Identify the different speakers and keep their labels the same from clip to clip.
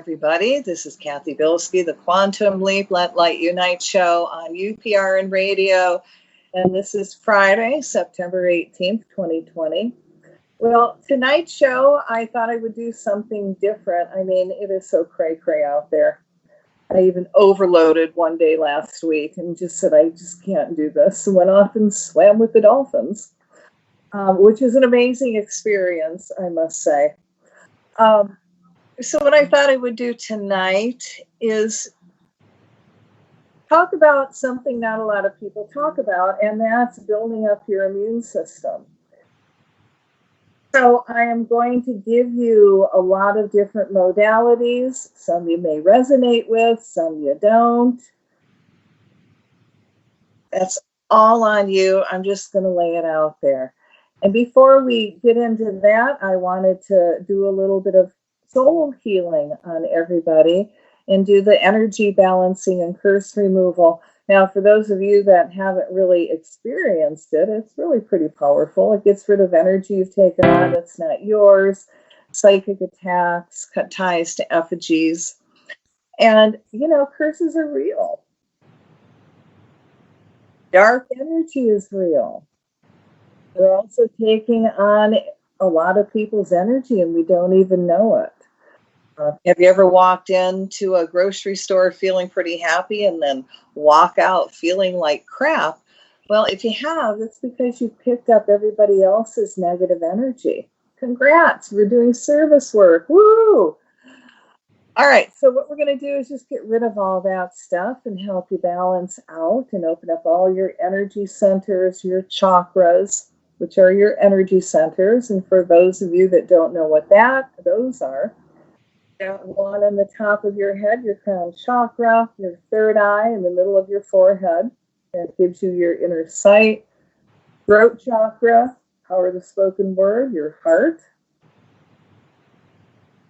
Speaker 1: Everybody. This is Cathy Bilsky, the Quantum Leap Let Light Unite show on UPRN Radio. And this is Friday, September 18th, 2020. Well, tonight's show, I thought I would do something different. I mean, it is so cray-cray out there. I even overloaded one day last week and just said, I just can't do this. And went off and swam with the dolphins, which is an amazing experience, I must say. So what I thought I would do tonight is talk about something not a lot of people talk about, and that's building up your immune system. So I am going to give you a lot of different modalities. Some you may resonate with, some you don't. That's all on you. I'm just going to lay it out there. And before we get into that, I wanted to do a little bit of soul healing on everybody and do the energy balancing and curse removal. Now, for those of you that haven't really experienced it, it's really pretty powerful. It gets rid of energy you've taken on that's not yours, psychic attacks, cut ties to effigies. And, you know, curses are real. Dark energy is real. We're also taking on a lot of people's energy and we don't even know it. Have you ever walked into a grocery store feeling pretty happy and then walk out feeling like crap? Well, if you have, it's because you picked up everybody else's negative energy. Congrats, we're doing service work. Woo! All right, so what we're going to do is just get rid of all that stuff and help you balance out and open up all your energy centers, your chakras, which are your energy centers. And for those of you that don't know what those are, one on the top of your head, your crown chakra, your third eye in the middle of your forehead. That gives you your inner sight. Throat chakra, power of the spoken word, your heart.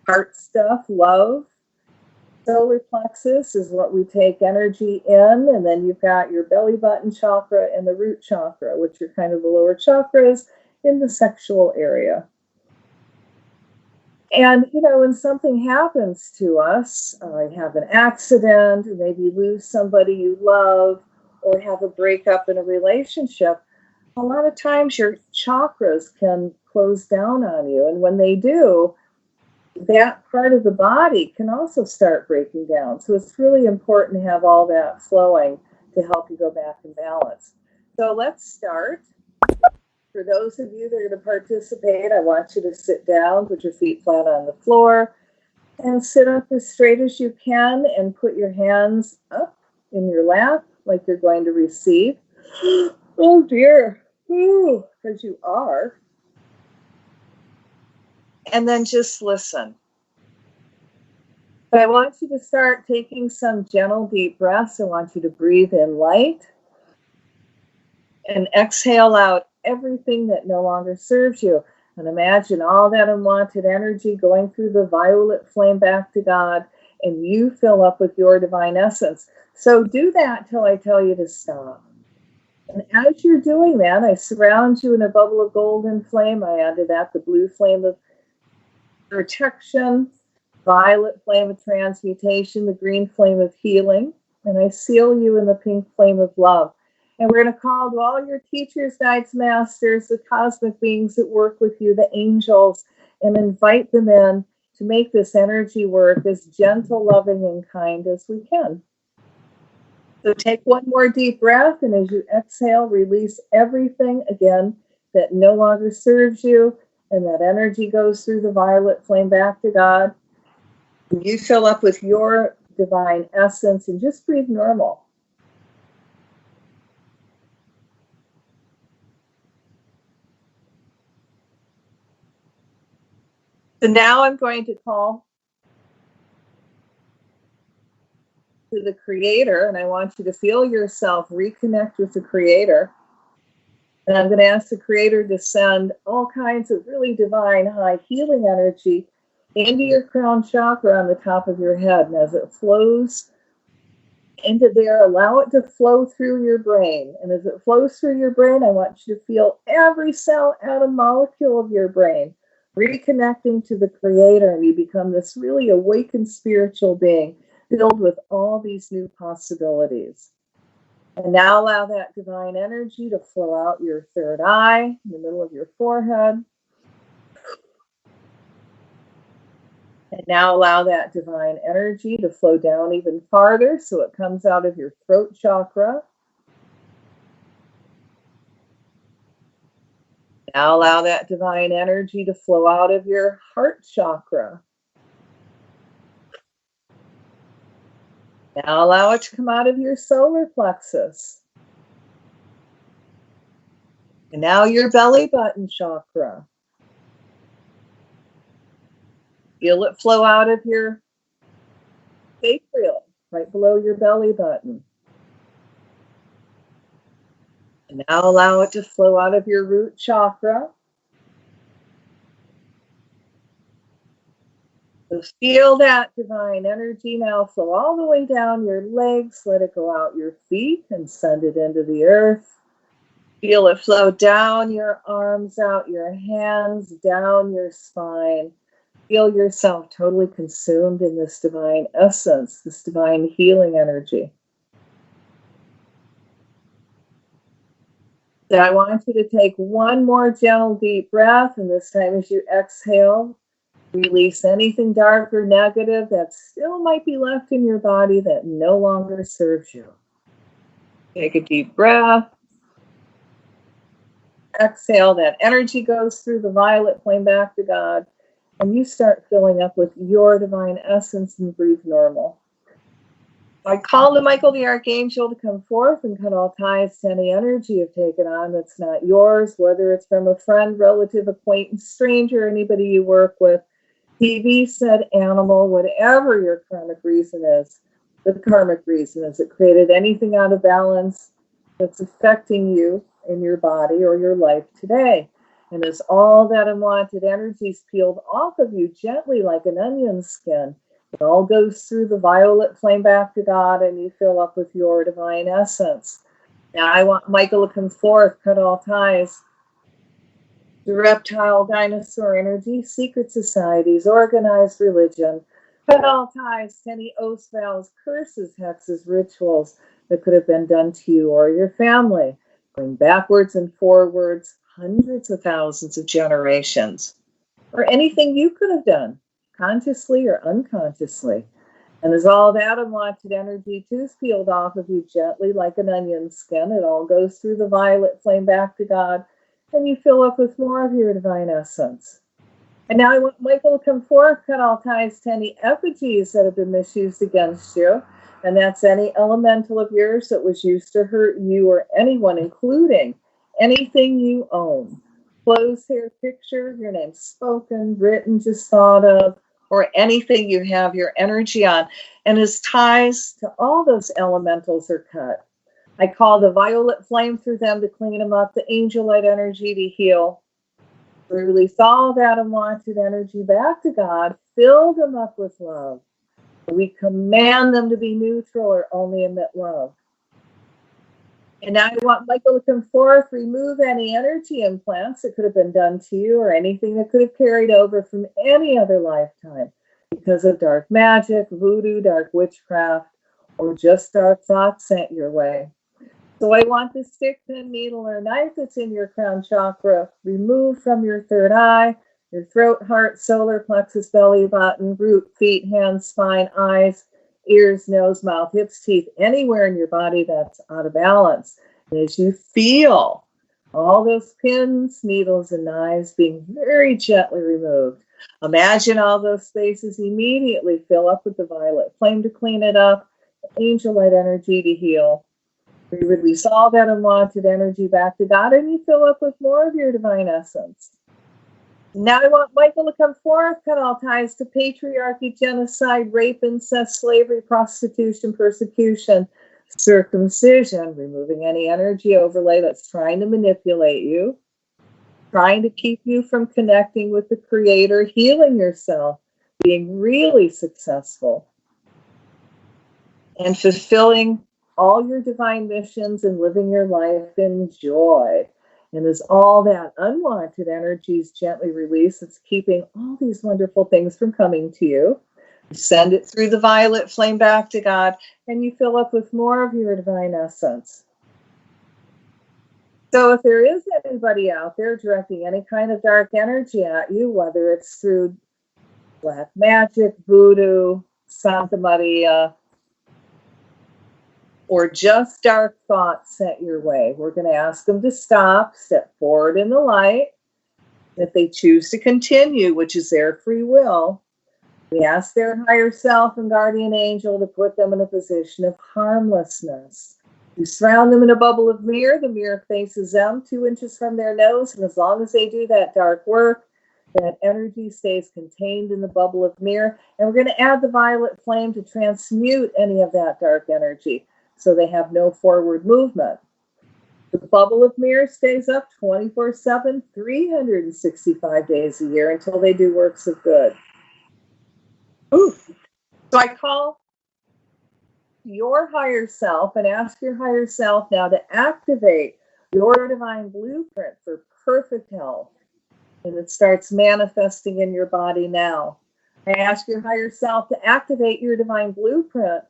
Speaker 1: Heart stuff, love. Solar plexus is what we take energy in. And then you've got your belly button chakra and the root chakra, which are kind of the lower chakras in the sexual area. And, you know, when something happens to us, you have an accident, or maybe you lose somebody you love, or have a breakup in a relationship, a lot of times your chakras can close down on you. And when they do, that part of the body can also start breaking down. So it's really important to have all that flowing to help you go back in balance. So let's start. For those of you that are going to participate, I want you to sit down, put your feet flat on the floor, and sit up as straight as you can and put your hands up in your lap like you're going to receive. Oh dear, because you are. And then just listen. But I want you to start taking some gentle, deep breaths. I want you to breathe in light and exhale out everything that no longer serves you. And imagine all that unwanted energy going through the violet flame back to God, and you fill up with your divine essence. So do that till I tell you to stop. And as you're doing that, I surround you in a bubble of golden flame. I add to that the blue flame of protection, violet flame of transmutation, the green flame of healing, and I seal you in the pink flame of love. And we're going to call to all your teachers, guides, masters, the cosmic beings that work with you, the angels, and invite them in to make this energy work as gentle, loving, and kind as we can. So take one more deep breath, and as you exhale, release everything again that no longer serves you, and that energy goes through the violet flame back to God. And you fill up with your divine essence and just breathe normal. So now I'm going to call to the Creator, and I want you to feel yourself reconnect with the Creator. And I'm going to ask the Creator to send all kinds of really divine, high healing energy into your crown chakra on the top of your head. And as it flows into there, allow it to flow through your brain. And as it flows through your brain, I want you to feel every cell, atom, molecule of your brain reconnecting to the Creator, and you become this really awakened spiritual being filled with all these new possibilities. And now allow that divine energy to flow out your third eye, in the middle of your forehead. And now allow that divine energy to flow down even farther so it comes out of your throat chakra. Now allow that divine energy to flow out of your heart chakra. Now allow it to come out of your solar plexus. And now your belly button chakra. Feel it flow out of your sacral, right below your belly button. And now allow it to flow out of your root chakra. So feel that divine energy now flow all the way down your legs. Let it go out your feet and send it into the earth. Feel it flow down your arms, out your hands, down your spine. Feel yourself totally consumed in this divine essence, this divine healing energy. So I want you to take one more gentle deep breath, and this time as you exhale, release anything dark or negative that still might be left in your body that no longer serves you. Take a deep breath. Exhale, that energy goes through the violet flame back to God, and you start filling up with your divine essence and breathe normal. I call to Michael the Archangel to come forth and cut all ties to any energy you've taken on that's not yours, whether it's from a friend, relative, acquaintance, stranger, anybody you work with, TV, said animal, whatever your karmic reason is. The karmic reason is it created anything out of balance that's affecting you in your body or your life today. And as all that unwanted energy is peeled off of you gently like an onion skin, it all goes through the violet flame back to God, and you fill up with your divine essence. Now I want Michael to come forth, cut all ties to reptile, dinosaur energy, secret societies, organized religion, cut all ties to any oaths, vows, curses, hexes, rituals that could have been done to you or your family, going backwards and forwards, hundreds of thousands of generations, or anything you could have done, consciously or unconsciously. And as all that unwanted energy too is peeled off of you gently like an onion skin, it all goes through the violet flame back to God, and you fill up with more of your divine essence. And now I want Michael to come forth, cut all ties to any effigies that have been misused against you, and that's any elemental of yours that was used to hurt you or anyone, including anything you own. Clothes, hair, picture, your name spoken, written, just thought of, or anything you have your energy on. And as ties to all those elementals are cut, I call the violet flame through them to clean them up, the Angelite energy to heal. We release all that unwanted energy back to God, fill them up with love. We command them to be neutral or only emit love. And now I want Michael to come forth, remove any energy implants that could have been done to you or anything that could have carried over from any other lifetime because of dark magic, voodoo, dark witchcraft, or just dark thoughts sent your way. So I want the stick, pin, needle, or knife that's in your crown chakra removed from your third eye, your throat, heart, solar plexus, belly button, root, feet, hands, spine, eyes, ears, nose, mouth, hips, teeth, anywhere in your body that's out of balance. And as you feel all those pins, needles, and knives being very gently removed, imagine all those spaces immediately fill up with the violet flame to clean it up, the Angelite energy to heal. We release all that unwanted energy back to God, and you fill up with more of your divine essence. Now I want Michael to come forth, cut all ties to patriarchy, genocide, rape, incest, slavery, prostitution, persecution, circumcision, removing any energy overlay that's trying to manipulate you, trying to keep you from connecting with the Creator, healing yourself, being really successful, and fulfilling all your divine missions and living your life in joy. And as all that unwanted energy is gently released, it's keeping all these wonderful things from coming to you. You send it through the violet flame back to God, and you fill up with more of your divine essence. So if there is anybody out there directing any kind of dark energy at you, whether it's through black magic, voodoo, Santa Maria, or just dark thoughts sent your way, we're going to ask them to stop, step forward in the light. If they choose to continue, which is their free will, we ask their higher self and guardian angel to put them in a position of harmlessness. You surround them in a bubble of mirror. The mirror faces them 2 inches from their nose. And as long as they do that dark work, that energy stays contained in the bubble of mirror. And we're going to add the violet flame to transmute any of that dark energy so they have no forward movement. The bubble of mirror stays up 24/7, 365 days a year until they do works of good. Ooh. So I call your higher self and ask your higher self now to activate your divine blueprint for perfect health. And it starts manifesting in your body now. I ask your higher self to activate your divine blueprint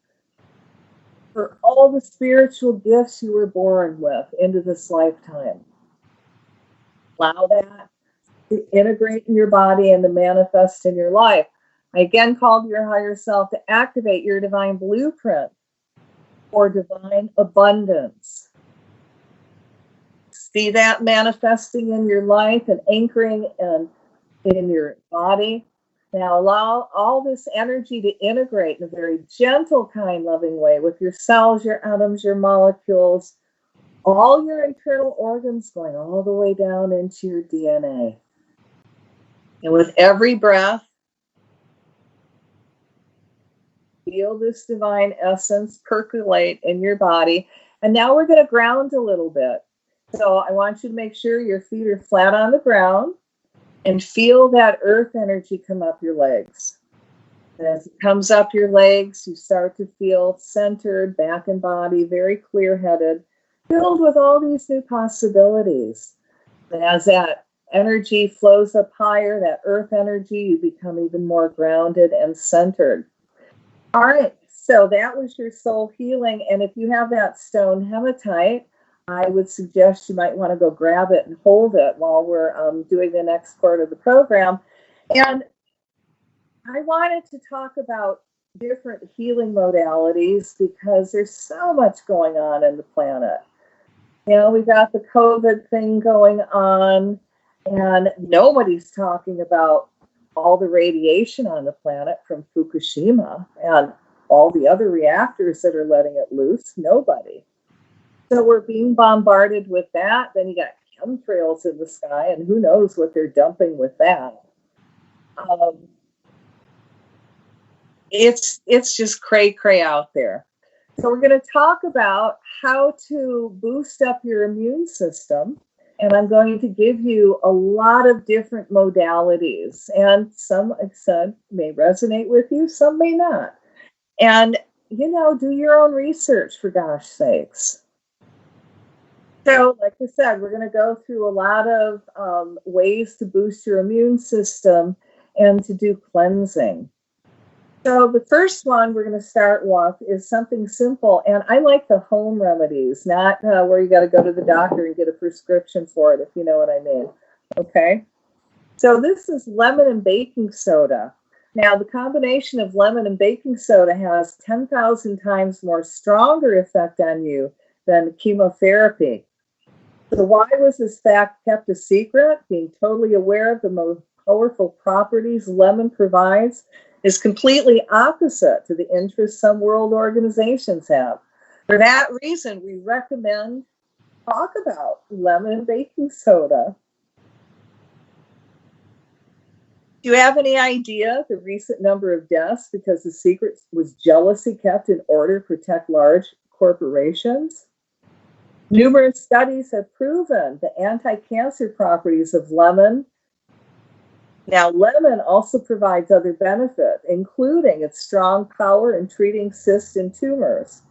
Speaker 1: for all the spiritual gifts you were born with into this lifetime. Allow that to integrate in your body and to manifest in your life. I again called your higher self to activate your divine blueprint for divine abundance. See that manifesting in your life and anchoring in your body. Now allow all this energy to integrate in a very gentle, kind, loving way with your cells, your atoms, your molecules, all your internal organs going all the way down into your DNA. And with every breath, feel this divine essence percolate in your body. And now we're going to ground a little bit. So I want you to make sure your feet are flat on the ground and feel that earth energy come up your legs. And as it comes up your legs, you start to feel centered, back and body, very clear-headed, filled with all these new possibilities. And as that energy flows up higher, that earth energy, you become even more grounded and centered. All right, so that was your soul healing. And if you have that stone hematite, I would suggest you might want to go grab it and hold it while we're doing the next part of the program. And I wanted to talk about different healing modalities because there's so much going on in the planet. You know, we got the COVID thing going on, and nobody's talking about all the radiation on the planet from Fukushima and all the other reactors that are letting it loose. Nobody. So we're being bombarded with that. Then you got chemtrails in the sky, and who knows what they're dumping with that. It's just cray out there. So we're going to talk about how to boost up your immune system. And I'm going to give you a lot of different modalities. And some, like I said, may resonate with you, some may not. And, you know, do your own research, for gosh sakes. So, like I said, we're going to go through a lot of ways to boost your immune system and to do cleansing. So the first one we're going to start with is something simple, and I like the home remedies, not where you got to go to the doctor and get a prescription for it, if you know what I mean. Okay? So this is lemon and baking soda. Now, the combination of lemon and baking soda has 10,000 times more stronger effect on you than chemotherapy. So why was this fact kept a secret? Being totally aware of the most powerful properties lemon provides is completely opposite to the interests some world organizations have. For that reason, we recommend talk about lemon and baking soda. Do you have any idea the recent number of deaths because the secret was jealousy kept in order to protect large corporations? Numerous studies have proven the anti-cancer properties of lemon. Now, lemon also provides other benefits, including its strong power in treating cysts and tumors.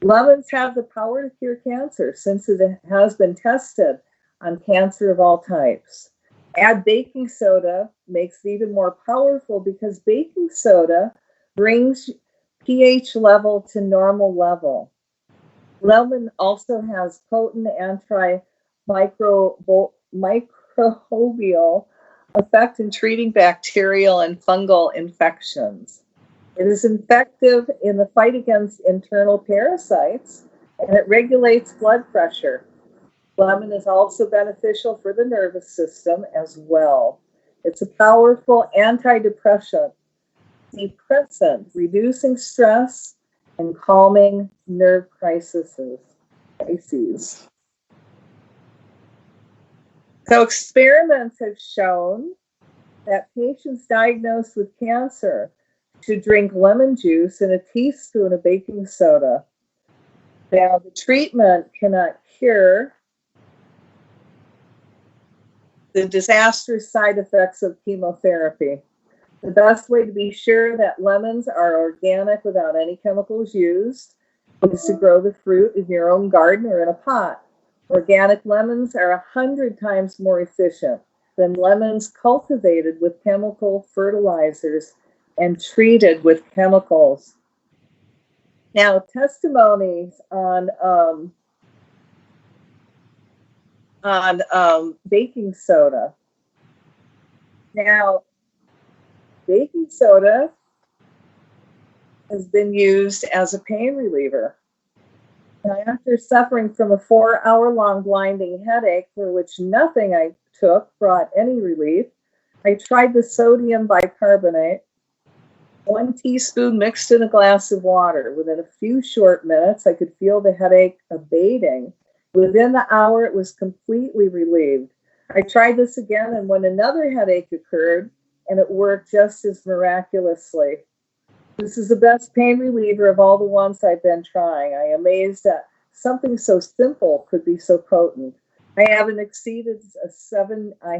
Speaker 1: Lemons have the power to cure cancer since it has been tested on cancer of all types. Add baking soda, makes it even more powerful because baking soda brings pH level to normal level. Lemon also has potent antimicrobial effect in treating bacterial and fungal infections. It is effective in the fight against internal parasites, and it regulates blood pressure. Lemon is also beneficial for the nervous system as well. It's a powerful antidepressant, reducing stress and calming nerve crises. So experiments have shown that patients diagnosed with cancer should drink lemon juice and a teaspoon of baking soda. Now, the treatment cannot cure the disastrous side effects of chemotherapy. The best way to be sure that lemons are organic without any chemicals used is to grow the fruit in your own garden or in a pot. Organic lemons are 100 times more efficient than lemons cultivated with chemical fertilizers and treated with chemicals. Now, testimonies on baking soda. Now, baking soda has been used as a pain reliever. Now, after suffering from a 4-hour-long blinding headache for which nothing I took brought any relief, I tried the sodium bicarbonate, 1 teaspoon mixed in a glass of water. Within a few short minutes, I could feel the headache abating. Within the hour, it was completely relieved. I tried this again, and when another headache occurred, and it worked just as miraculously. This is the best pain reliever of all the ones I've been trying. I am amazed that something so simple could be so potent. I haven't exceeded 7 a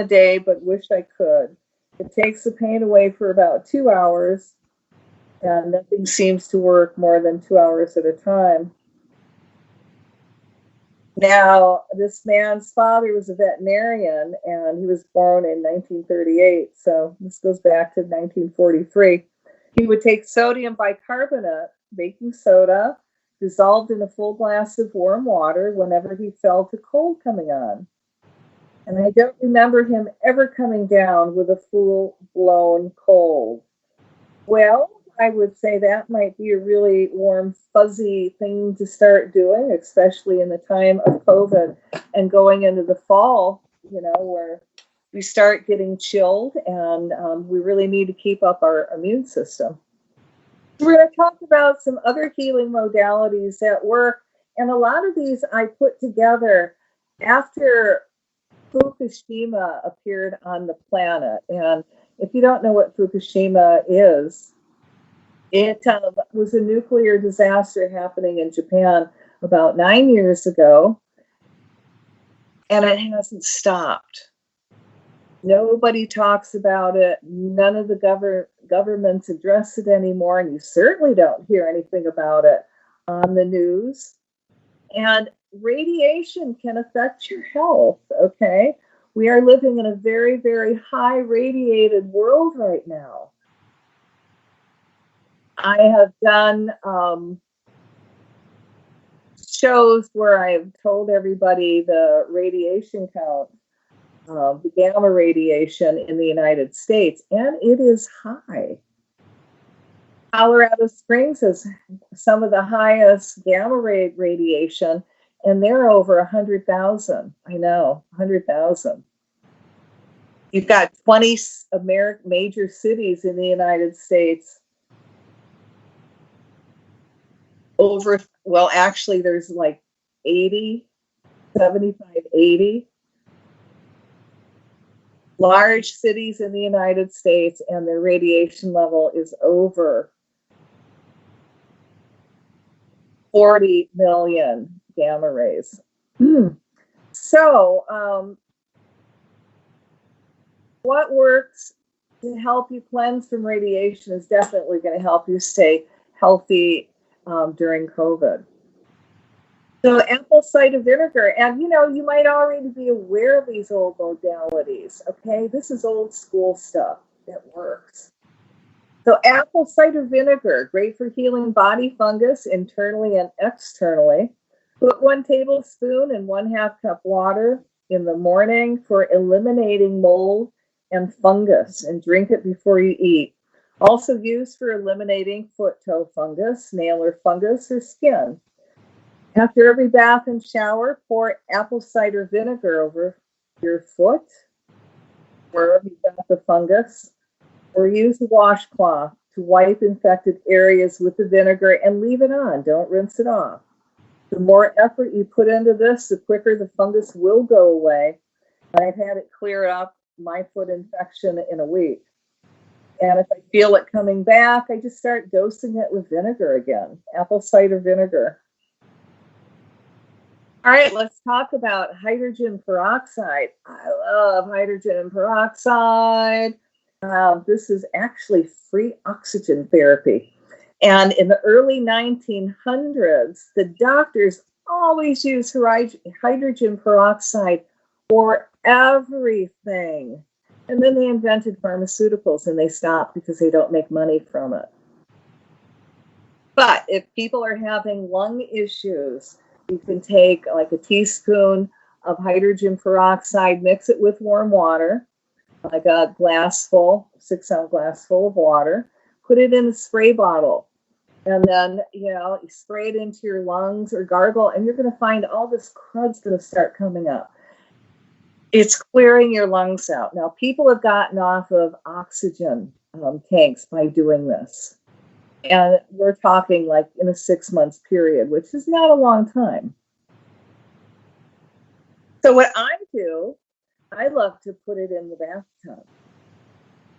Speaker 1: day, but wish I could. It takes the pain away for about 2 hours, and nothing seems to work more than 2 hours at a time. Now, this man's father was a veterinarian, and he was born in 1938, so this goes back to 1943. He would take sodium bicarbonate, baking soda, dissolved in a full glass of warm water whenever he felt a cold coming on. And I don't remember him ever coming down with a full-blown cold. Well, I would say that might be a really warm, fuzzy thing to start doing, especially in the time of COVID and going into the fall, where we start getting chilled, and we really need to keep up our immune system. We're going to talk about some other healing modalities that work, and a lot of these I put together after Fukushima appeared on the planet. And if you don't know what Fukushima is, it was a nuclear disaster happening in Japan about 9 years ago, and it hasn't stopped. Nobody talks about it. None of the governments address it anymore, and you certainly don't hear anything about it on the news. And radiation can affect your health, okay? We are living in a very, very high radiated world right now. I have done shows where I have told everybody the radiation count, the gamma radiation in the United States, and it is high. Colorado Springs has some of the highest gamma ray radiation, and they're over 100,000. I know, 100,000. You've got 20 major cities in the United States. Actually, there's like 80, 75, 80 large cities in the United States, and their radiation level is over 40 million gamma rays. So, what works to help you cleanse from radiation is definitely going to help you stay healthy during COVID. So apple cider vinegar, and you might already be aware of these old modalities, okay? This is old school stuff that works. So apple cider vinegar, great for healing body fungus internally and externally. Put 1 tablespoon in 1/2 cup water in the morning for eliminating mold and fungus, and drink it before you eat. Also used for eliminating foot-toe fungus, nail or fungus, or skin. After every bath and shower, pour apple cider vinegar over your foot, wherever you got the fungus, or use a washcloth to wipe infected areas with the vinegar and leave it on. Don't rinse it off. The more effort you put into this, the quicker the fungus will go away. I've had it clear up my foot infection in a week. And if I feel it coming back, I just start dosing it with vinegar again, apple cider vinegar. All right, let's talk about hydrogen peroxide. I love hydrogen peroxide. This is actually free oxygen therapy. And in the early 1900s, the doctors always used hydrogen peroxide for everything. And then they invented pharmaceuticals and they stopped because they don't make money from it. But if people are having lung issues, you can take like a teaspoon of hydrogen peroxide, mix it with warm water, like a glassful, 6-ounce glass full of water, put it in a spray bottle, and then, you spray it into your lungs or gargle, and you're going to find all this crud's going to start coming up. It's clearing your lungs out. Now, people have gotten off of oxygen tanks by doing this. And we're talking like in a 6-month period, which is not a long time. So what I do, I love to put it in the bathtub.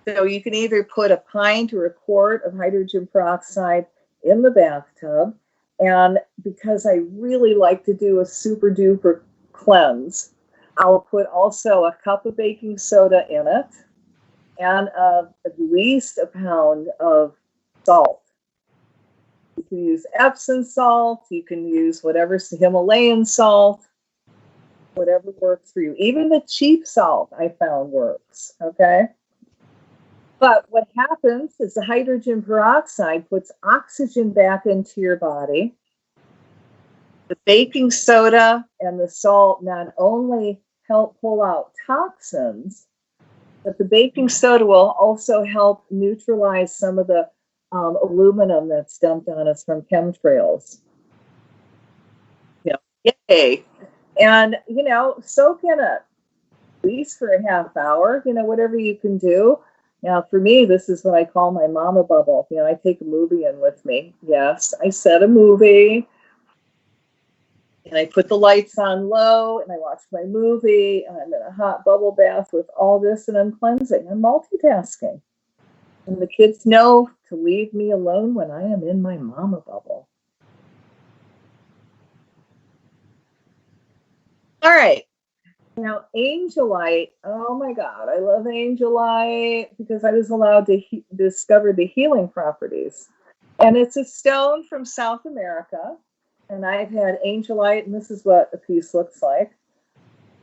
Speaker 1: So you can either put a pint or a quart of hydrogen peroxide in the bathtub. And because I really like to do a super duper cleanse, I'll put also a cup of baking soda in it and at least a pound of salt. You can use Epsom salt, you can use whatever's Himalayan salt, whatever works for you. Even the cheap salt I found works, okay? But what happens is the hydrogen peroxide puts oxygen back into your body. The baking soda and the salt not only help pull out toxins, but the baking soda will also help neutralize some of the aluminum that's dumped on us from chemtrails. Yay. And, soak in it, at least for a half hour, whatever you can do. Now, for me, this is what I call my mama bubble. I take a movie in with me. Yes, I set a movie, and I put the lights on low, and I watch my movie, and I'm in a hot bubble bath with all this, and I'm cleansing. I'm multitasking. And the kids know to leave me alone when I am in my mama bubble. All right. Now, Angelite. Oh my God, I love Angelite because I was allowed to discover the healing properties. And it's a stone from South America. And I've had Angelite, and this is what a piece looks like.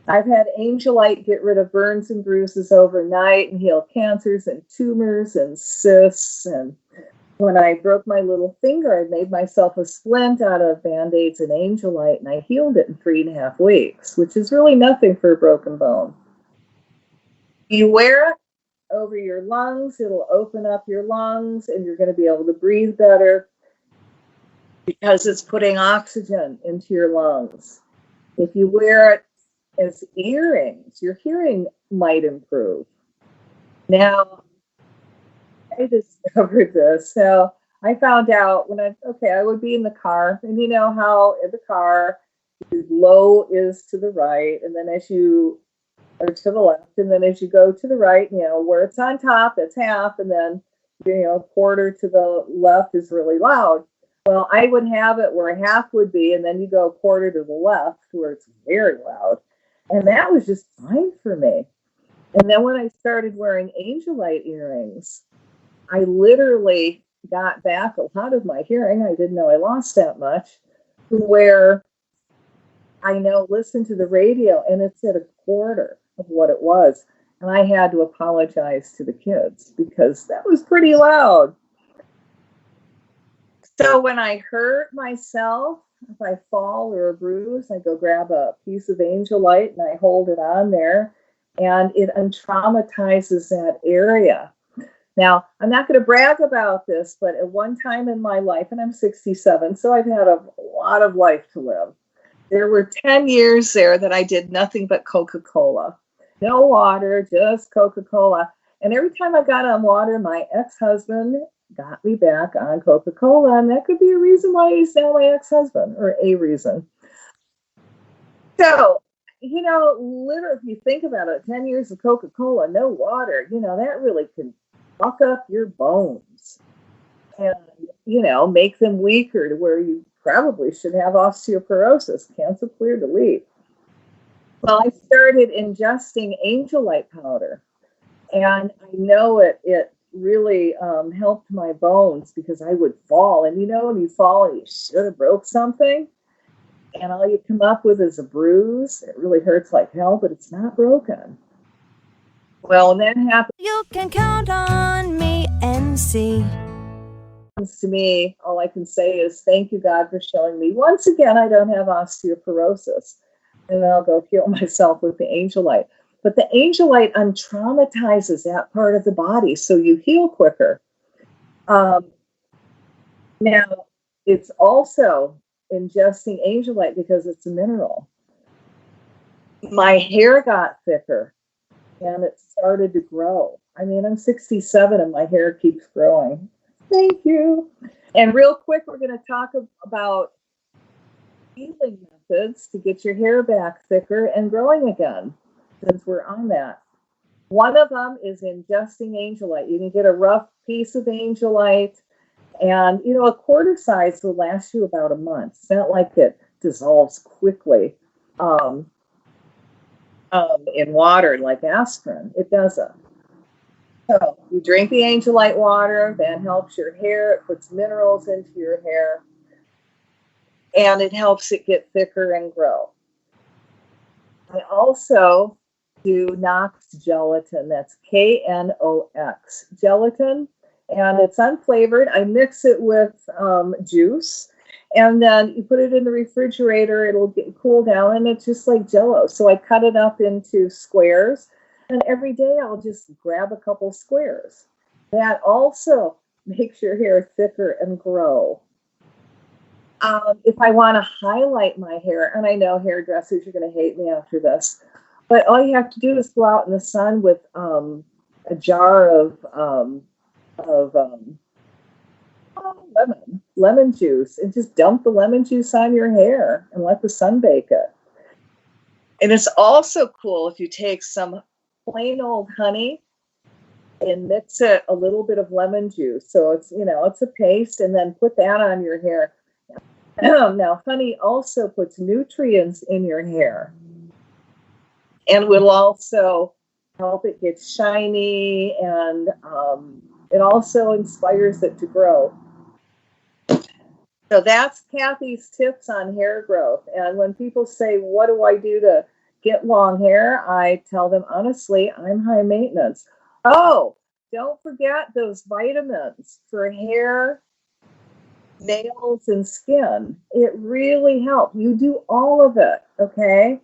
Speaker 1: I've had Angelite get rid of burns and bruises overnight and heal cancers and tumors and cysts. And when I broke my little finger, I made myself a splint out of Band-Aids and Angelite, and I healed it in 3.5 weeks, which is really nothing for a broken bone. You wear it over your lungs, it'll open up your lungs, and you're going to be able to breathe better because it's putting oxygen into your lungs. If you wear it as earrings, your hearing might improve. Now, I discovered this. So I found out when I would be in the car, and you know how in the car, low is to the right, and then as you are to the left, and then as you go to the right, where it's on top, that's half, and then, quarter to the left is really loud. Well, I would have it where half would be, and then you go quarter to the left where it's very loud. And that was just fine for me. And then when I started wearing Angelite earrings, I literally got back a lot of my hearing. I didn't know I lost that much. Where I know, listen to the radio, and it's at a quarter of what it was. And I had to apologize to the kids because that was pretty loud. So when I hurt myself, if I fall or a bruise, I go grab a piece of Angelite and I hold it on there, and it untraumatizes that area. Now, I'm not going to brag about this, but at one time in my life, and I'm 67, so I've had a lot of life to live. There were 10 years there that I did nothing but Coca-Cola. No water, just Coca-Cola. And every time I got on water, my ex-husband got me back on Coca-Cola. And that could be a reason why he's now my ex-husband, or a reason. So, literally, if you think about it, 10 years of Coca-Cola, no water, that really can fuck up your bones and, make them weaker to where you probably should have osteoporosis, cancel clear delete. Well, I started ingesting Angelite powder, and I know it really helped my bones because I would fall. And when you fall and you should have broke something, and all you come up with is a bruise, it really hurts like hell, but it's not broken. Well, when that happens,
Speaker 2: you can count on me and see.
Speaker 1: To me, all I can say is thank you, God, for showing me once again I don't have osteoporosis, and then I'll go heal myself with the Angelite. But the Angelite untraumatizes that part of the body, so you heal quicker. Now, it's also ingesting Angelite because it's a mineral. My hair got thicker, and it started to grow. I mean, I'm 67, and my hair keeps growing. Thank you. And real quick, we're going to talk about healing methods to get your hair back thicker and growing again, since we're on that. One of them is ingesting Angelite. You can get a rough piece of Angelite, and, a quarter size will last you about a month. It's not like it dissolves quickly in water like aspirin. It doesn't. So you drink the Angelite water, that helps your hair, it puts minerals into your hair, and it helps it get thicker and grow. I also do Knox gelatin, that's Knox gelatin, and it's unflavored. I mix it with juice, and then you put it in the refrigerator, it'll cool down, and it's just like Jell-O. So I cut it up into squares, and every day I'll just grab a couple squares. That also makes your hair thicker and grow. If I want to highlight my hair, and I know hairdressers are going to hate me after this, but all you have to do is go out in the sun with a jar of lemon juice, and just dump the lemon juice on your hair and let the sun bake it. And it's also cool if you take some plain old honey and mix it a little bit of lemon juice. So it's, it's a paste, and then put that on your hair. Now, honey also puts nutrients in your hair and will also help it get shiny, and it also inspires it to grow. So that's Cathy's tips on hair growth. And when people say, what do I do to get long hair? I tell them, honestly, I'm high maintenance. Oh, don't forget those vitamins for hair, nails, and skin. It really helps. You do all of it, okay?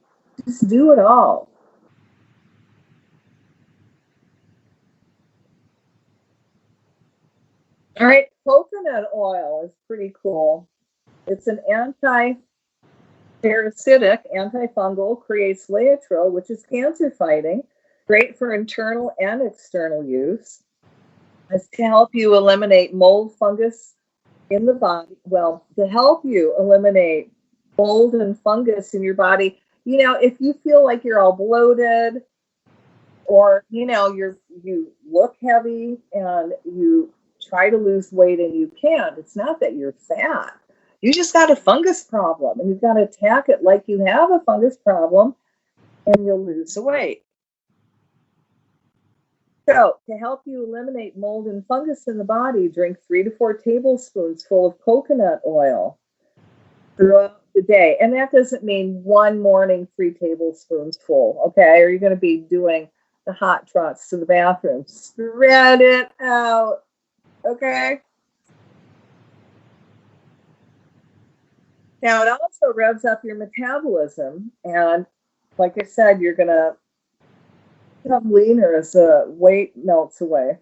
Speaker 1: Just do it all. All right, coconut oil is pretty cool. It's an anti-parasitic, antifungal, creates laetrile, which is cancer fighting, great for internal and external use. It's to help you eliminate mold, fungus in the body. Well, to help you eliminate mold and fungus in your body, if you feel like you're all bloated, or you look heavy and you try to lose weight and you can't, it's not that you're fat. You just got a fungus problem, and you've got to attack it like you have a fungus problem, and you'll lose the weight. So to help you eliminate mold and fungus in the body, drink 3 to 4 tablespoons full of coconut oil throughout a day. And that doesn't mean one morning, 3 tablespoons full, okay? Or you're going to be doing the hot trots to the bathroom. Spread it out, okay? Now, it also revs up your metabolism. And like I said, you're going to become leaner as the weight melts away.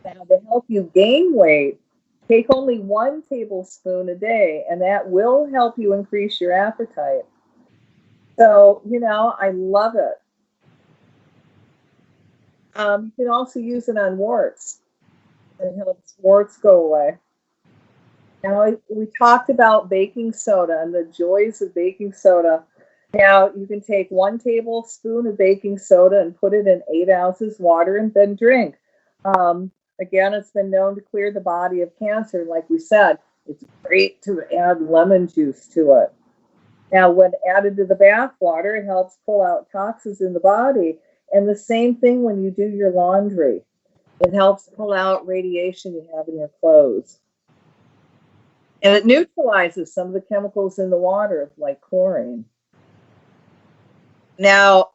Speaker 1: Now, to help you gain weight, take only 1 tablespoon a day, and that will help you increase your appetite. So, I love it. You can also use it on warts. It helps warts go away. Now, we talked about baking soda and the joys of baking soda. Now, you can take 1 tablespoon of baking soda and put it in 8 ounces water and then drink. Again, it's been known to clear the body of cancer. Like we said, it's great to add lemon juice to it. Now, when added to the bath water, it helps pull out toxins in the body. And the same thing when you do your laundry. It helps pull out radiation you have in your clothes. And it neutralizes some of the chemicals in the water, like chlorine. Now,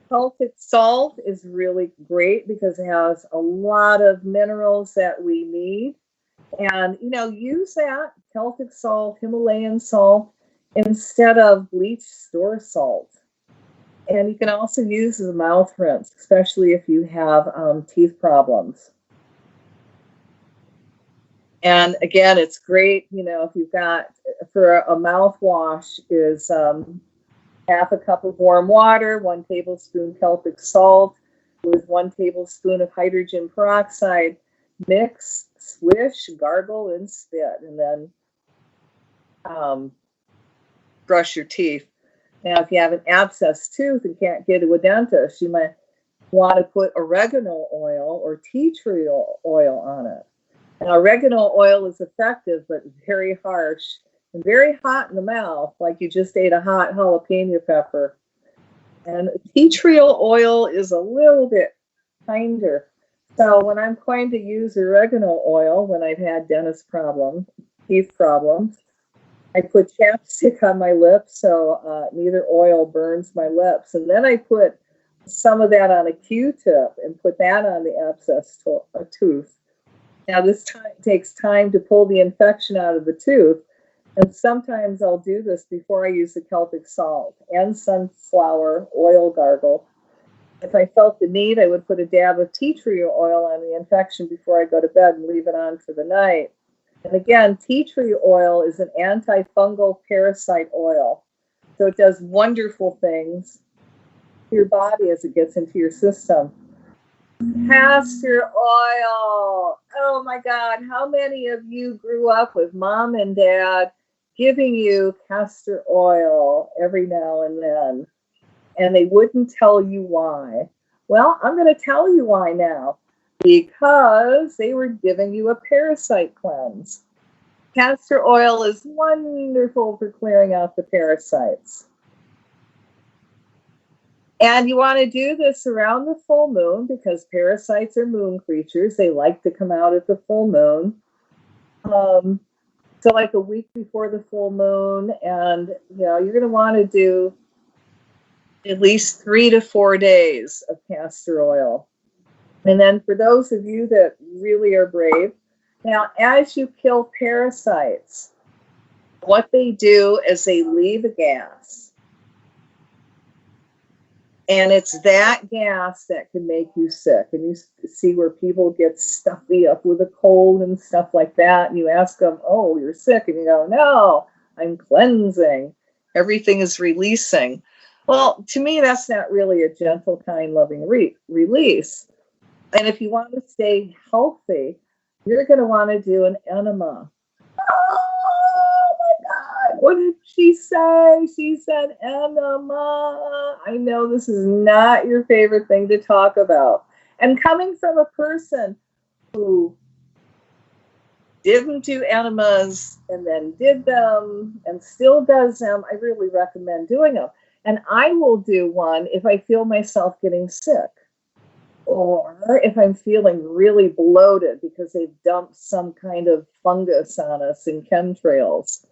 Speaker 1: Celtic salt is really great because it has a lot of minerals that we need. And, use that Celtic salt, Himalayan salt, instead of bleached store salt. And you can also use as a mouth rinse, especially if you have teeth problems. And again, it's great, if you've got, for a mouthwash is half a cup of warm water, 1 tablespoon Celtic salt with 1 tablespoon of hydrogen peroxide. Mix, swish, gargle, and spit, and then brush your teeth. Now, if you have an abscessed tooth and can't get to a dentist, you might want to put oregano oil or tea tree oil on it. Now, oregano oil is effective, but very harsh and very hot in the mouth, like you just ate a hot jalapeno pepper. And tea tree oil is a little bit kinder. So when I'm going to use oregano oil, when I've had dentist problems, teeth problems, I put chapstick on my lips so neither oil burns my lips. And then I put some of that on a Q-tip and put that on the abscessed tooth. Now, this takes time to pull the infection out of the tooth. And sometimes I'll do this before I use the Celtic salt and sunflower oil gargle. If I felt the need, I would put a dab of tea tree oil on the infection before I go to bed and leave it on for the night. And again, tea tree oil is an antifungal parasite oil. So it does wonderful things to your body as it gets into your system. Castor oil. Oh my God. How many of you grew up with mom and dad giving you castor oil every now and then? And they wouldn't tell you why. Well, I'm going to tell you why now. Because they were giving you a parasite cleanse. Castor oil is wonderful for clearing out the parasites. And you want to do this around the full moon because parasites are moon creatures. They like to come out at the full moon. So like a week before the full moon. And, you're going to want to do at least 3 to 4 days of castor oil. And then for those of you that really are brave, now as you kill parasites, what they do is they leave a gas. And it's that gas that can make you sick. And you see where people get stuffy up with a cold and stuff like that. And you ask them, oh, you're sick. And you go, no, I'm cleansing. Everything is releasing. Well, to me, that's not really a gentle, kind, loving release. And if you want to stay healthy, you're going to want to do an enema. Oh my God, what did she say? She said enema. I know this is not your favorite thing to talk about. And coming from a person who didn't do enemas and then did them and still does them, I really recommend doing them. And I will do one if I feel myself getting sick. Or if I'm feeling really bloated because they've dumped some kind of fungus on us in chemtrails.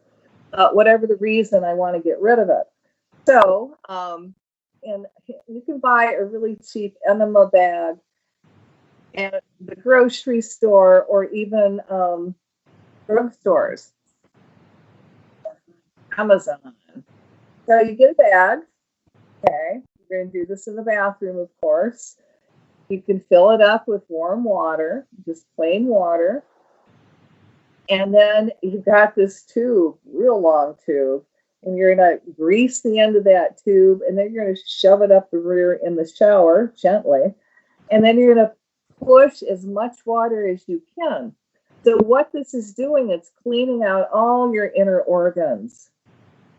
Speaker 1: whatever the reason I want to get rid of it. So, and you can buy a really cheap enema bag at the grocery store or even drugstores, Amazon. So you get a bag. Okay, you're going to do this in the bathroom, of course. You can fill it up with warm water, just plain water. And then you've got this tube, real long tube, and you're going to grease the end of that tube, and then you're going to shove it up the rear in the shower gently. And then you're going to push as much water as you can. So what this is doing, it's cleaning out all your inner organs.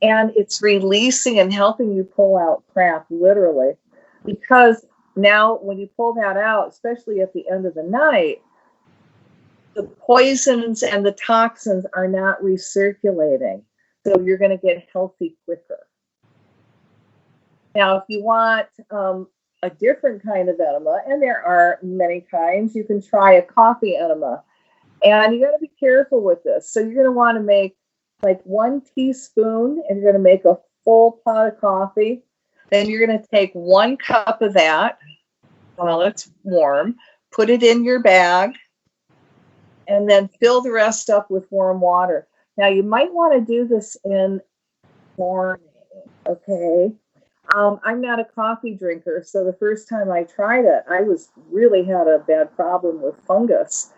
Speaker 1: And it's releasing and helping you pull out crap, literally. Because now when you pull that out, especially at the end of the night, the poisons and the toxins are not recirculating. So you're going to get healthy quicker. Now, if you want a different kind of enema, and there are many kinds, you can try a coffee enema. And you got to be careful with this. So you're going to want to make like 1 teaspoon, and you're going to make a full pot of coffee. Then you're going to take 1 cup of that while it's warm, put it in your bag, and then fill the rest up with warm water. Now, you might want to do this in morning, okay? I'm not a coffee drinker, so the first time I tried it, I really had a bad problem with fungus.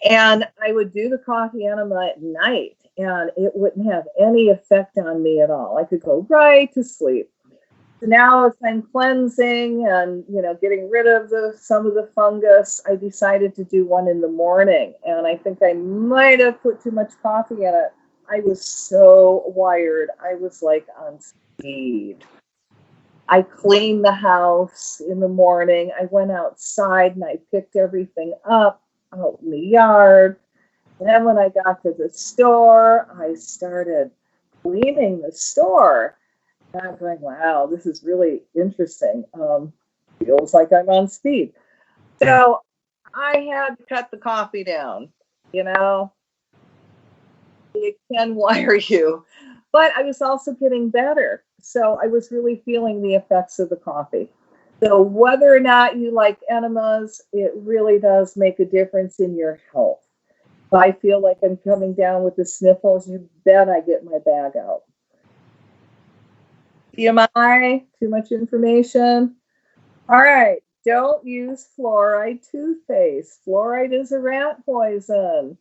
Speaker 1: And I would do the coffee enema at night, and it wouldn't have any effect on me at all. I could go right to sleep. So now as I'm cleansing and, getting rid of some of the fungus, I decided to do one in the morning. And I think I might have put too much coffee in it. I was so wired. I was like on speed. I cleaned the house in the morning. I went outside and I picked everything up out in the yard. And then when I got to the store, I started cleaning the store. And I'm going, wow, this is really interesting. Feels like I'm on speed. So I had to cut the coffee down. It can wire you. But I was also getting better. So I was really feeling the effects of the coffee. So whether or not you like enemas, it really does make a difference in your health. If I feel like I'm coming down with the sniffles, you bet I get my bag out. TMI, too much information. All right, don't use fluoride toothpaste. Fluoride is a rat poison.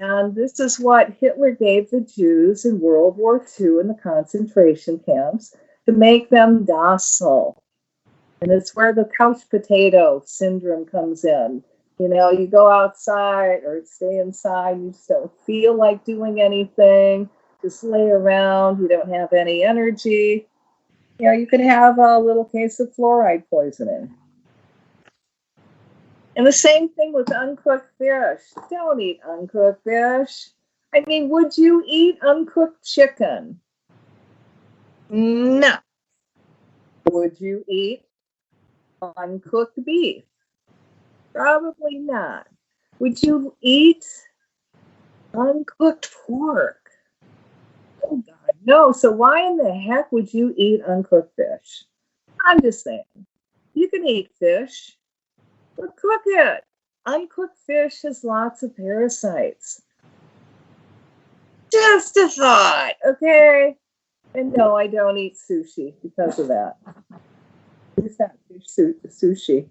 Speaker 1: And this is what Hitler gave the Jews in World War II in the concentration camps to make them docile. And it's where the couch potato syndrome comes in. You go outside or stay inside, you just don't feel like doing anything, just lay around, you don't have any energy. You could have a little case of fluoride poisoning. And the same thing with uncooked fish. Don't eat uncooked fish. I mean, would you eat uncooked chicken? No. Would you eat uncooked beef? Probably not. Would you eat uncooked pork? Oh, God, no. So why in the heck would you eat uncooked fish? I'm just saying. You can eat fish, but cook it. Uncooked fish has lots of parasites. Just a thought, okay? And no, I don't eat sushi because of that. It's not sushi.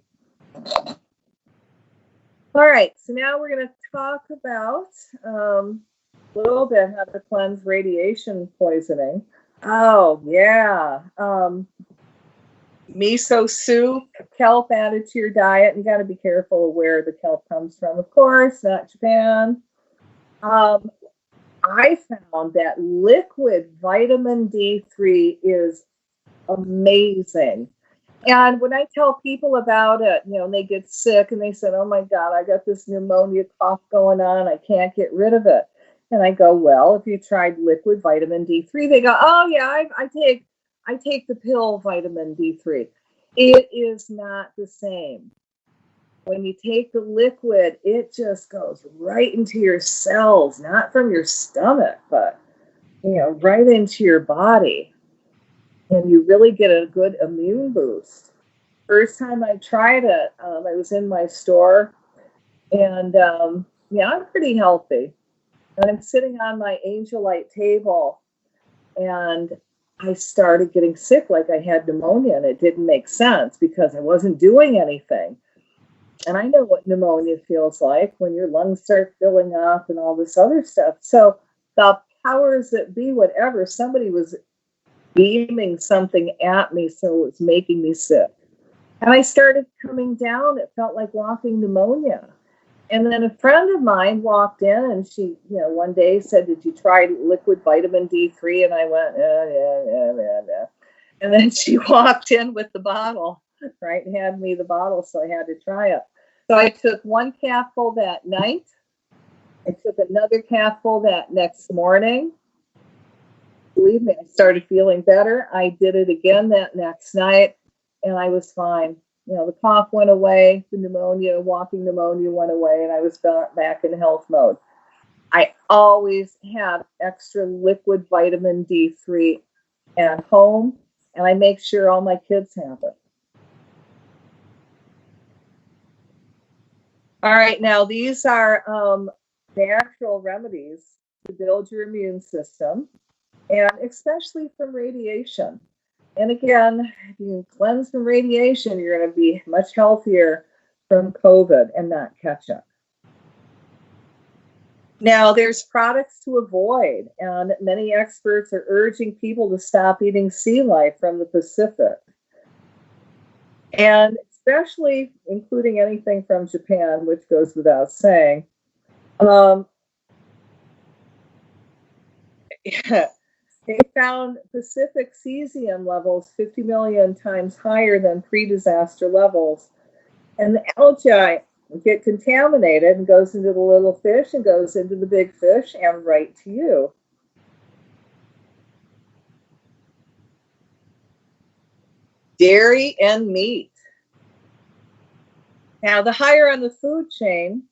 Speaker 1: All right, so now we're going to talk about a little bit how to cleanse radiation poisoning. Oh, yeah. Miso soup, kelp added to your diet. You got to be careful of where the kelp comes from, of course, not Japan. I found that liquid vitamin D3 is amazing. And when I tell people about it, and they get sick and they said, oh my God, I got this pneumonia cough going on. I can't get rid of it. And I go, well, if you tried liquid vitamin D3, they go, oh yeah, I take the pill vitamin D3. It is not the same. When you take the liquid, it just goes right into your cells, not from your stomach, but right into your body. And you really get a good immune boost. First time I tried it, I was in my store, and I'm pretty healthy. And I'm sitting on my Angelite table, and I started getting sick like I had pneumonia, and it didn't make sense because I wasn't doing anything. And I know what pneumonia feels like when your lungs start filling up and all this other stuff. So the powers that be, whatever, somebody was beaming something at me, so it was making me sick. And I started coming down. It felt like walking pneumonia. And then a friend of mine walked in, and she, one day said, "Did you try liquid vitamin D3?" And I went, yeah. And then she walked in with the bottle, right, and had me the bottle, so I had to try it. So I took one capful that night. I took another capful that next morning. Believe me, I started feeling better. I did it again that next night, and I was fine. The cough went away, the pneumonia, walking pneumonia went away, and I was back in health mode. I always have extra liquid vitamin D3 at home, and I make sure all my kids have it. All right, now these are natural remedies to build your immune system, and especially from radiation. And again, if you cleanse from radiation, you're going to be much healthier from COVID and not catch up. Now, there's products to avoid, and many experts are urging people to stop eating sea life from the Pacific. And especially including anything from Japan, which goes without saying. They found Pacific cesium levels 50 million times higher than pre-disaster levels. And the algae get contaminated and goes into the little fish and goes into the big fish and right to you. Dairy and meat. Now, the higher on the food chain,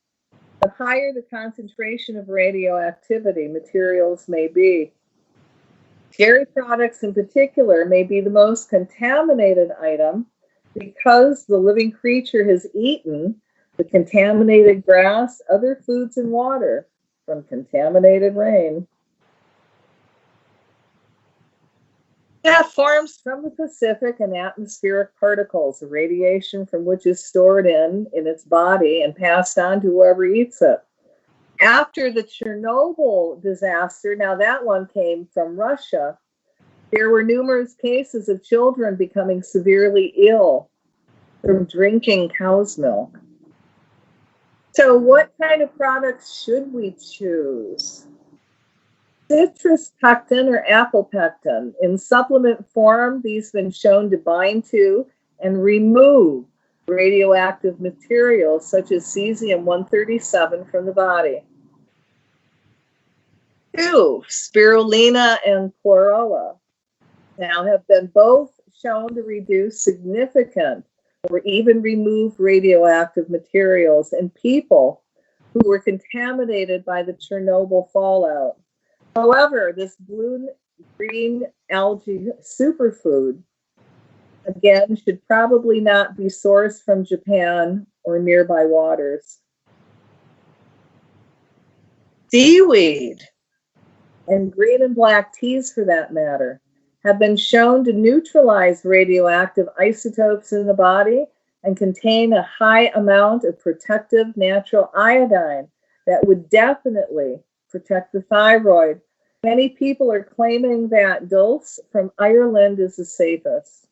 Speaker 1: the higher the concentration of radioactivity materials may be. Dairy products in particular may be the most contaminated item because the living creature has eaten the contaminated grass, other foods, and water from contaminated rain. That forms from the Pacific and atmospheric particles, the radiation from which is stored in its body and passed on to whoever eats it. After the Chernobyl disaster, now that one came from Russia, there were numerous cases of children becoming severely ill from drinking cow's milk. So what kind of products should we choose? Citrus pectin or apple pectin. In supplement form, these have been shown to bind to and remove radioactive materials such as cesium-137 from the body. 2, spirulina and chlorella now have been both shown to reduce significant or even remove radioactive materials in people who were contaminated by the Chernobyl fallout. However, this blue-green algae superfood, again, should probably not be sourced from Japan or nearby waters. Seaweed, and green and black teas for that matter, have been shown to neutralize radioactive isotopes in the body and contain a high amount of protective natural iodine that would definitely protect the thyroid. Many people are claiming that Dulce from Ireland is the safest.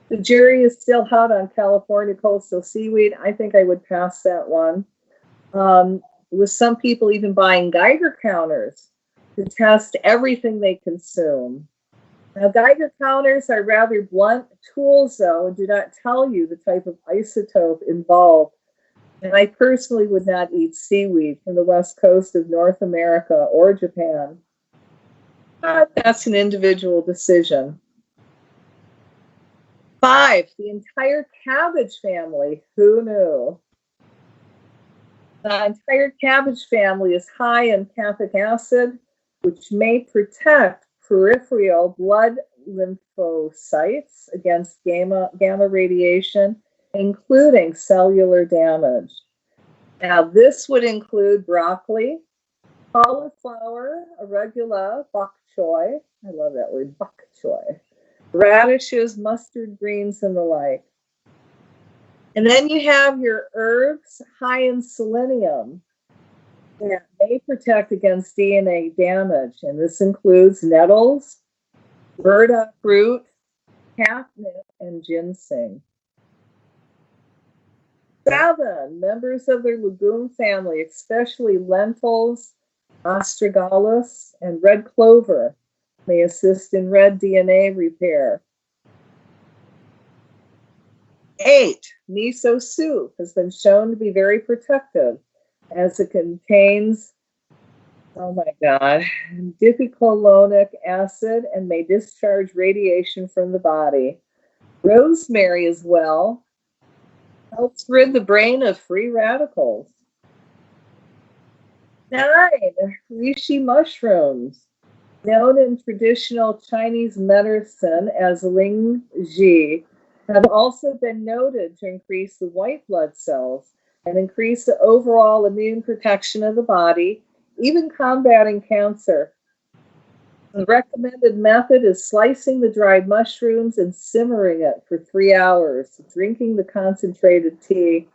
Speaker 1: The jury is still out on California coastal seaweed. I think I would pass that one. With some people even buying Geiger counters to test everything they consume. Now, Geiger counters are rather blunt tools, though, and do not tell you the type of isotope involved. And I personally would not eat seaweed from the west coast of North America or Japan. But that's an individual decision. 5, the entire cabbage family. Who knew? The entire cabbage family is high in caffeic acid, which may protect peripheral blood lymphocytes against gamma radiation, including cellular damage. Now, this would include broccoli, cauliflower, arugula, bok choy. I love that word, bok choy. Radishes, mustard greens, and the like. And then you have your herbs high in selenium that may protect against DNA damage. And this includes nettles, burdock root, catnip, and ginseng. 7, members of their legume family, especially lentils, astragalus, and red clover, may assist in red DNA repair. 8, miso soup has been shown to be very protective as it contains, oh my God, dipicolonic acid and may discharge radiation from the body. Rosemary as well helps rid the brain of free radicals. 9, reishi mushrooms, known in traditional Chinese medicine as ling ji, have also been noted to increase the white blood cells and increase the overall immune protection of the body, even combating cancer. The recommended method is slicing the dried mushrooms and simmering it for 3 hours, drinking the concentrated tea.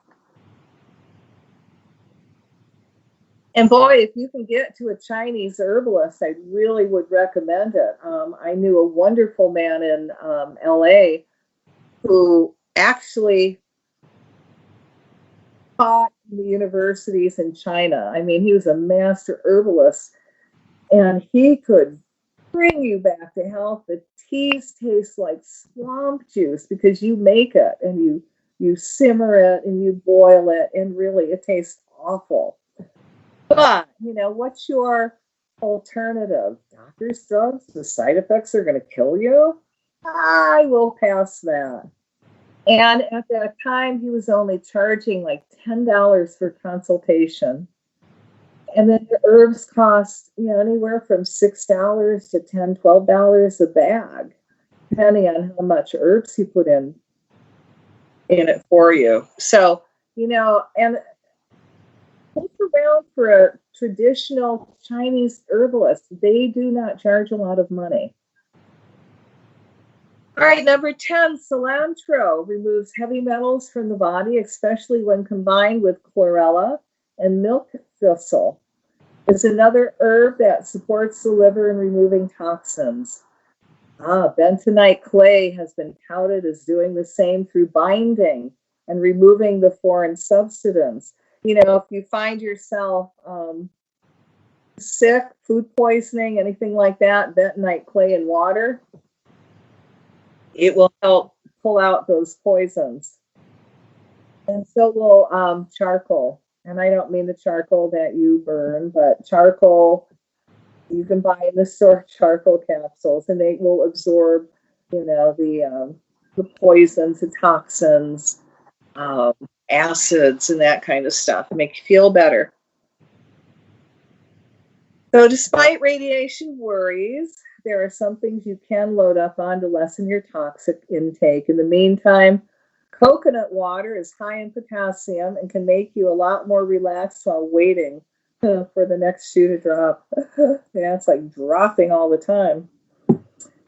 Speaker 1: And boy, if you can get to a Chinese herbalist, I really would recommend it. I knew a wonderful man in LA who actually taught in the universities in China. I mean, he was a master herbalist, and he could bring you back to health. The teas taste like swamp juice because you make it and you simmer it and you boil it, and really it tastes awful. But, you know, what's your alternative? Doctor's drugs? The side effects are going to kill you? I will pass that. And at that time, he was only charging like $10 for consultation. And then the herbs cost, you know, anywhere from $6 to $10, $12 a bag, depending on how much herbs he put in it for you. So, you know, and look around for a traditional Chinese herbalist. They do not charge a lot of money. All right, number 10, cilantro removes heavy metals from the body, especially when combined with chlorella and milk thistle. It's another herb that supports the liver in removing toxins. Bentonite clay has been touted as doing the same through binding and removing the foreign substance. You know, if you find yourself sick, food poisoning, anything like that, bentonite clay and water, it will help pull out those poisons. And so will charcoal. And I don't mean the charcoal that you burn, but charcoal you can buy in the store, charcoal capsules, and they will absorb, you know, the poisons, the toxins, acids, and that kind of stuff. Make you feel better. So despite radiation worries, there are some things you can load up on to lessen your toxic intake. In the meantime, coconut water is high in potassium and can make you a lot more relaxed while waiting for the next shoe to drop. Yeah, it's like dropping all the time.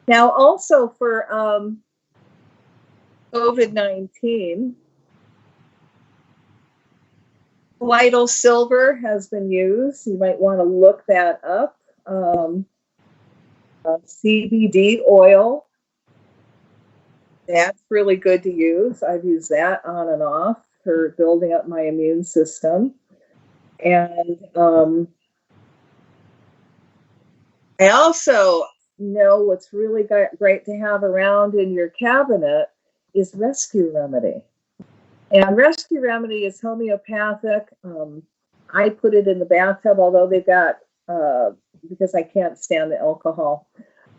Speaker 1: Now, also for COVID-19, colloidal silver has been used. You might want to look that up. CBD oil, that's really good to use. I've used that on and off for building up my immune system. And I also know what's really great to have around in your cabinet is Rescue Remedy. And Rescue Remedy is homeopathic. I put it in the bathtub, although they've got, because I can't stand the alcohol.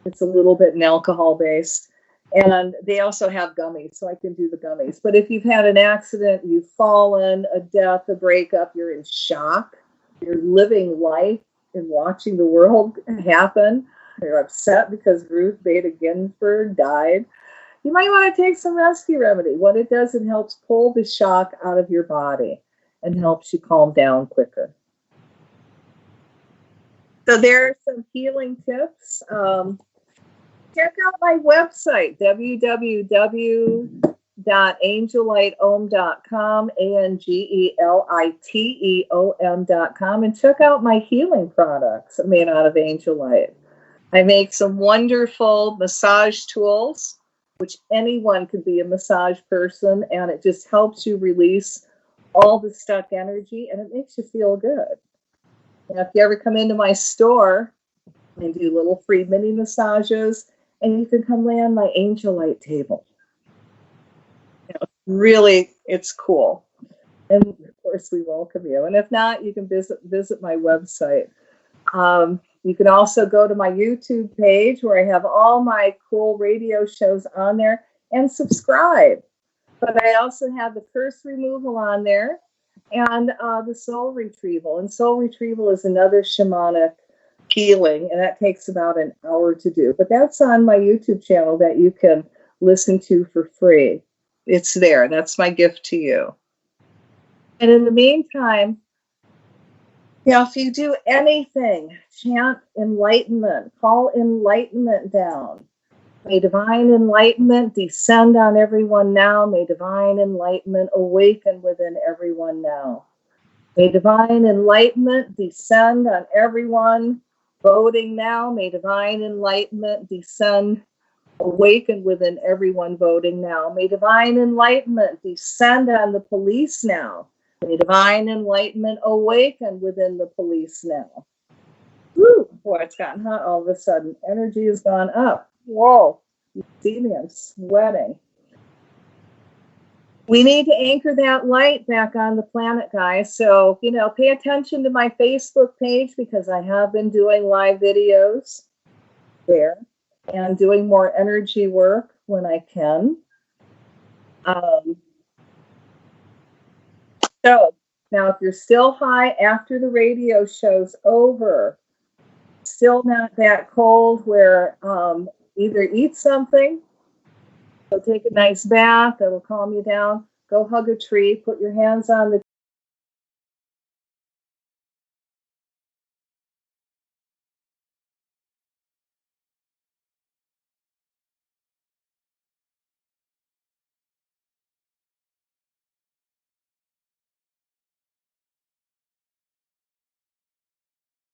Speaker 1: It's a little bit alcohol based. And they also have gummies, so I can do the gummies. But if you've had an accident, you've fallen, a death, a breakup, you're in shock, you're living life and watching the world happen, you're upset because Ruth Bader Ginsburg died, you might want to take some rescue remedy. What it does, it helps pull the shock out of your body and helps you calm down quicker. So there are some healing tips. Check out my website, www.angeliteom.com, ANGELITEOM.com, and check out my healing products made out of Angelite. I make some wonderful massage tools, which anyone could be a massage person, and it just helps you release all the stuck energy, and it makes you feel good. Now, if you ever come into my store, I do little free mini massages, and you can come lay on my Angelite table. Really, it's cool. And of course, we welcome you. And if not, you can visit my website. You can also go to my YouTube page where I have all my cool radio shows on there and subscribe. But I also have the curse removal on there and the soul retrieval. And soul retrieval is another shamanic healing, and that takes about an hour to do. But that's on my YouTube channel that you can listen to for free. It's there. That's my gift to you. And in the meantime, if you do anything, chant enlightenment, call enlightenment down. May divine enlightenment descend on everyone now. May divine enlightenment awaken within everyone now. May divine enlightenment descend on everyone voting now. May divine enlightenment descend, awaken within everyone voting now. May divine enlightenment descend on the police now. May divine enlightenment awaken within the police now. Woo, boy, it's gotten hot all of a sudden. Energy has gone up. Whoa, you see me, I'm sweating. We need to anchor that light back on the planet, guys. So, pay attention to my Facebook page because I have been doing live videos there and doing more energy work when I can. So now if you're still high after the radio show's over, still not that cold, where either eat something, so take a nice bath, that'll calm you down, go hug a tree, put your hands on the